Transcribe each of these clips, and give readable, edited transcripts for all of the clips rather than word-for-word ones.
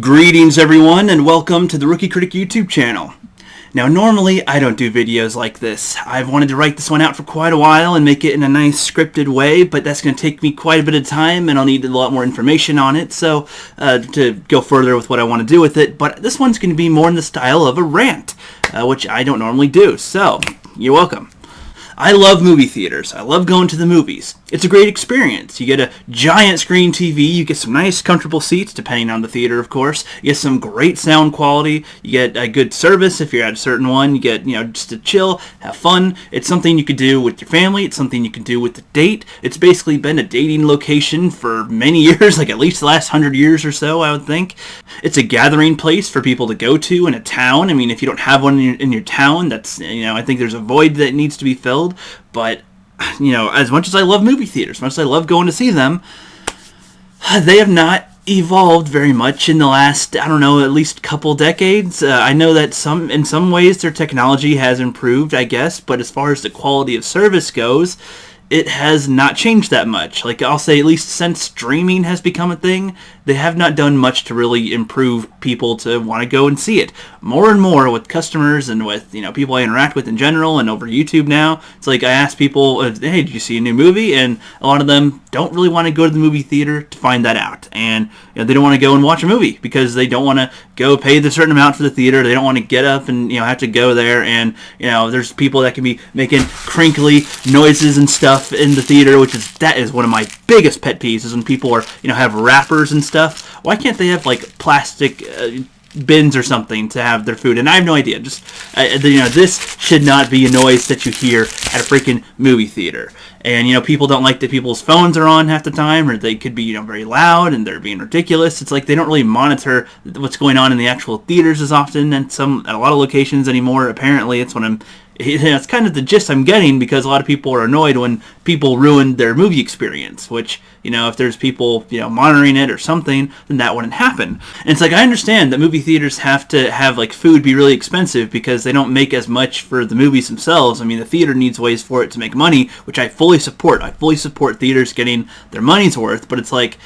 Greetings everyone and welcome to the Rookie Critic YouTube channel. Now normally I don't do videos like this. I've wanted to write this one out for quite a while and make it in a nice scripted way, but that's going to take me quite a bit of time and I'll need a lot more information on it so to go further with what I want to do with it. But this one's going to be more in the style of a rant, which I don't normally do, so you're welcome. I love movie theaters. I love going to the movies. It's a great experience. You get a giant screen TV, you get some nice comfortable seats, depending on the theater of course. You get some great sound quality, you get a good service if you're at a certain one, you get, just to chill, have fun. It's something you could do with your family, it's something you can do with the date. It's basically been a dating location for many years, like at least the last 100 years or so, I would think. It's a gathering place for people to go to in a town. I mean, if you don't have one in your town, that's, I think there's a void that needs to be filled. But, as much as I love movie theaters, as much as I love going to see them, they have not evolved very much in the last, at least couple decades. I know that in some ways their technology has improved, I guess, but as far as the quality of service goes, it has not changed that much. Like, I'll say at least since streaming has become a thing, they have not done much to really improve people to want to go and see it. More and more with customers and with, people I interact with in general and over YouTube now, it's like I ask people, hey, did you see a new movie? And a lot of them don't really want to go to the movie theater to find that out. And they don't want to go and watch a movie because they don't want to go pay the certain amount for the theater. They don't want to get up and, have to go there. And, there's people that can be making crinkly noises and stuff in the theater, that is one of my biggest pet peeves, is when people are, have wrappers and stuff. Why can't they have like plastic bins or something to have their food? And I have no idea. Just this should not be a noise that you hear at a freaking movie theater. And people don't like that people's phones are on half the time, or they could be very loud and they're being ridiculous. It's like they don't really monitor what's going on in the actual theaters as often at a lot of locations anymore. Apparently, it's it's kind of the gist I'm getting, because a lot of people are annoyed when people ruin their movie experience, which, if there's people, monitoring it or something, then that wouldn't happen. And it's like, I understand that movie theaters have to have, food be really expensive because they don't make as much for the movies themselves. I mean, the theater needs ways for it to make money, which I fully support. I fully support theaters getting their money's worth, but it's like,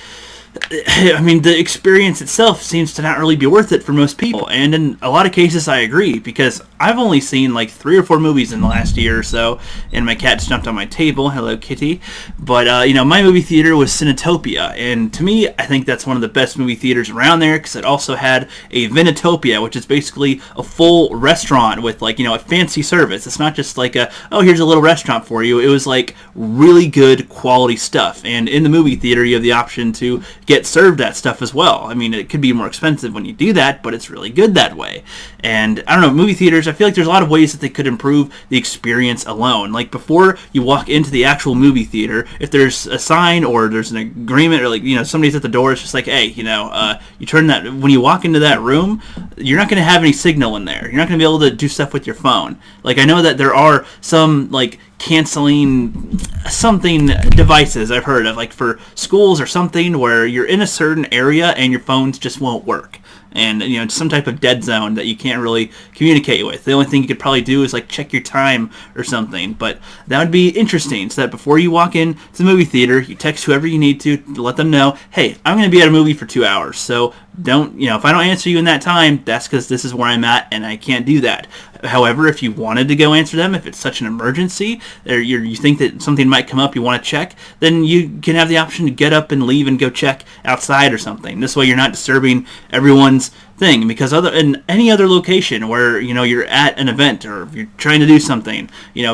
the experience itself seems to not really be worth it for most people. And in a lot of cases, I agree, because I've only seen 3 or 4 movies in the last year or so, and my cat just jumped on my table. Hello, kitty. But, my movie theater was Cinetopia, and to me, I think that's one of the best movie theaters around there, because it also had a Vinotopia, which is basically a full restaurant with, a fancy service. It's not just here's a little restaurant for you. It was, really good quality stuff. And in the movie theater, you have the option to get served that stuff as well. I mean, it could be more expensive when you do that, but it's really good that way. And I don't know, movie theaters, I feel like there's a lot of ways that they could improve the experience alone. Like, before you walk into the actual movie theater, if there's a sign or there's an agreement, or somebody's at the door, it's just like, hey, you turn that, when you walk into that room, you're not going to have any signal in there. You're not going to be able to do stuff with your phone. I know that there are some canceling something devices I've heard of, for schools or something, where you're in a certain area and your phones just won't work. And, some type of dead zone that you can't really communicate with. The only thing you could probably do is, check your time or something. But that would be interesting, so that before you walk in to the movie theater, you text whoever you need to let them know, hey, I'm going to be at a movie for 2 hours, so don't, if I don't answer you in that time, that's because this is where I'm at, and I can't do that. However, if you wanted to go answer them, if it's such an emergency, or you think that something might come up, you want to check, then you can have the option to get up and leave and go check outside or something. This way you're not disturbing everyone's thing, because in any other location where you're at an event or you're trying to do something,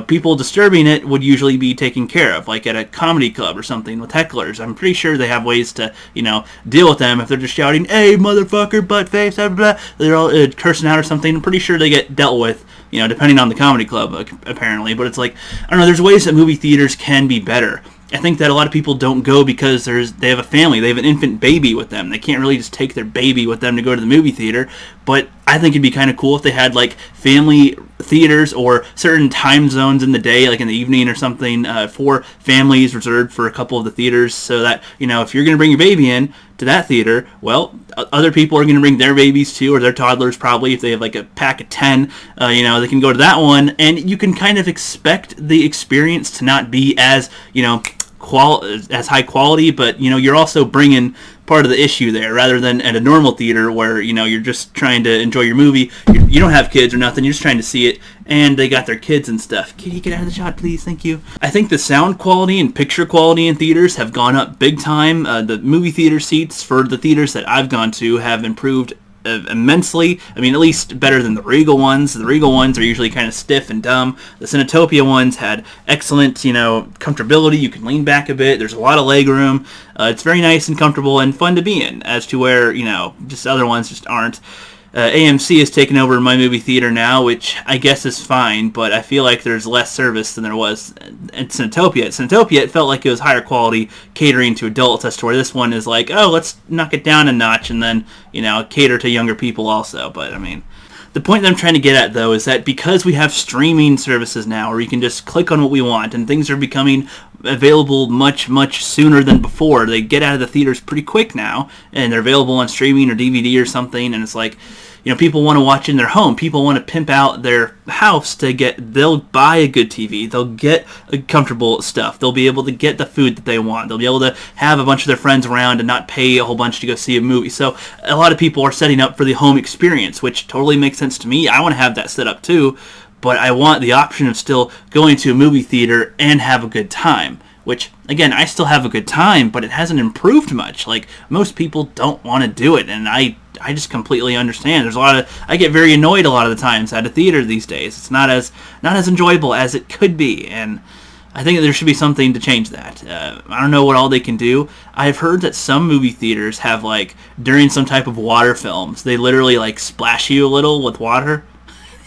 people disturbing it would usually be taken care of, like at a comedy club or something with hecklers. I'm pretty sure they have ways to deal with them. If they're just shouting, hey motherfucker, butt face, blah, blah, blah, they're all cursing out or something, I'm pretty sure they get dealt with, depending on the comedy club apparently. But it's like, I don't know, there's ways that movie theaters can be better. I think that a lot of people don't go because they have a family, they have an infant baby with them. They can't really just take their baby with them to go to the movie theater. But I think it'd be kind of cool if they had family theaters or certain time zones in the day, in the evening or something, for families reserved for a couple of the theaters, so that, if you're going to bring your baby in to that theater, well, other people are going to bring their babies too, or their toddlers probably, if they have a pack of 10, they can go to that one, and you can kind of expect the experience to not be as, high quality, but you know, you're also bringing part of the issue there, rather than at a normal theater where, you know, you're just trying to enjoy your movie. You don't have kids or nothing, you're just trying to see it, and they got their kids and stuff. Can you get out of the shot, please? Thank you. I think the sound quality and picture quality in theaters have gone up big time. The movie theater seats for the theaters that I've gone to have improved immensely. I mean, at least better than the Regal ones. The Regal ones are usually kind of stiff and dumb. The Cinetopia ones had excellent, you know, comfortability. You can lean back a bit. There's a lot of leg room. It's very nice and comfortable and fun to be in, as to where, you know, just other ones just aren't. AMC has taken over my movie theater now, which I guess is fine, but I feel like there's less service than there was at Cinetopia. At Cinetopia, it felt like it was higher quality, catering to adults, as to where this one is like, oh, let's knock it down a notch and then, you know, cater to younger people also. But, I mean, the point that I'm trying to get at, though, is that because we have streaming services now where you can just click on what we want and things are becoming available much, much sooner than before. They get out of the theaters pretty quick now, and they're available on streaming or DVD or something, and it's like, you know, people want to watch in their home. People want to pimp out their house to they'll buy a good TV. They'll get comfortable stuff. They'll be able to get the food that they want. They'll be able to have a bunch of their friends around and not pay a whole bunch to go see a movie. So a lot of people are setting up for the home experience, which totally makes sense to me. I want to have that set up too, but I want the option of still going to a movie theater and have a good time. Which, again, I still have a good time, but it hasn't improved much. Like, most people don't want to do it, and I just completely understand. I get very annoyed a lot of the times at a theater these days. It's not as enjoyable as it could be, and I think that there should be something to change that. I don't know what all they can do. I've heard that some movie theaters have, like, during some type of water films, they literally, like, splash you a little with water.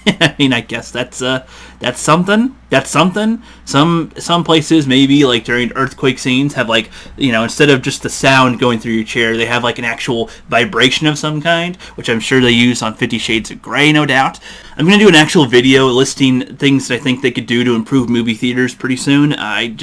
I mean, I guess that's something. That's something. Some places, maybe like during earthquake scenes, have, like, you know, instead of just the sound going through your chair, they have like an actual vibration of some kind, which I'm sure they use on 50 Shades of Grey, no doubt. I'm gonna do an actual video listing things that I think they could do to improve movie theaters pretty soon. I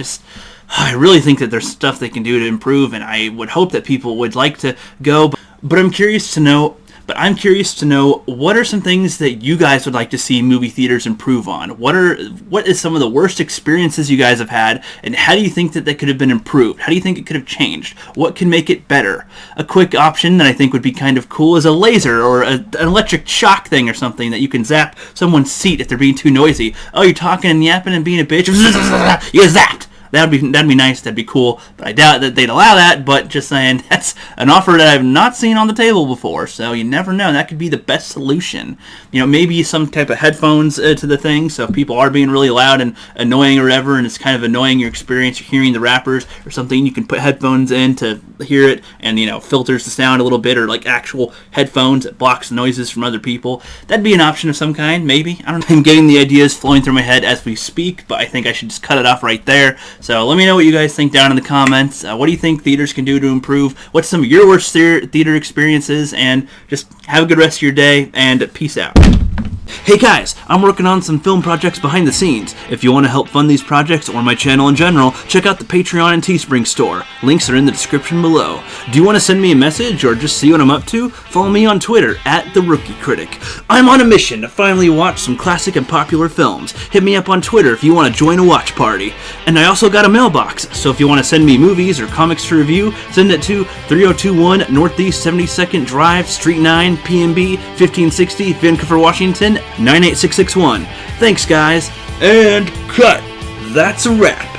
really think that there's stuff they can do to improve, and I would hope that people would like to go. But I'm curious to know. What are some things that you guys would like to see movie theaters improve on? What is some of the worst experiences you guys have had, and how do you think that could have been improved? How do you think it could have changed? What can make it better? A quick option that I think would be kind of cool is a laser or an electric shock thing or something that you can zap someone's seat if they're being too noisy. Oh, you're talking and yapping and being a bitch. You zapped. That'd be nice, that'd be cool, but I doubt that they'd allow that. But just saying, that's an offer that I've not seen on the table before, so you never know. That could be the best solution. You know, maybe some type of headphones to the thing, so if people are being really loud and annoying or whatever, and it's kind of annoying your experience, you're hearing the rappers or something, you can put headphones in to hear it, and, you know, filters the sound a little bit, or like actual headphones that blocks noises from other people. That'd be an option of some kind, maybe. I don't know. I'm getting the ideas flowing through my head as we speak, but I think I should just cut it off right there. So let me know what you guys think down in the comments. What do you think theaters can do to improve? What's some of your worst theater experiences? And just have a good rest of your day, and peace out. Hey guys, I'm working on some film projects behind the scenes. If you want to help fund these projects or my channel in general, check out the Patreon and Teespring store. Links are in the description below. Do you want to send me a message or just see what I'm up to? Follow me on Twitter @TheRookieCritic. I'm on a mission to finally watch some classic and popular films. Hit me up on Twitter if you want to join a watch party. And I also got a mailbox, so if you want to send me movies or comics to review, send it to 3021 Northeast 72nd Drive, Suite 9, PNB 1560, Vancouver, Washington 98661. Thanks, guys, and cut. That's a wrap.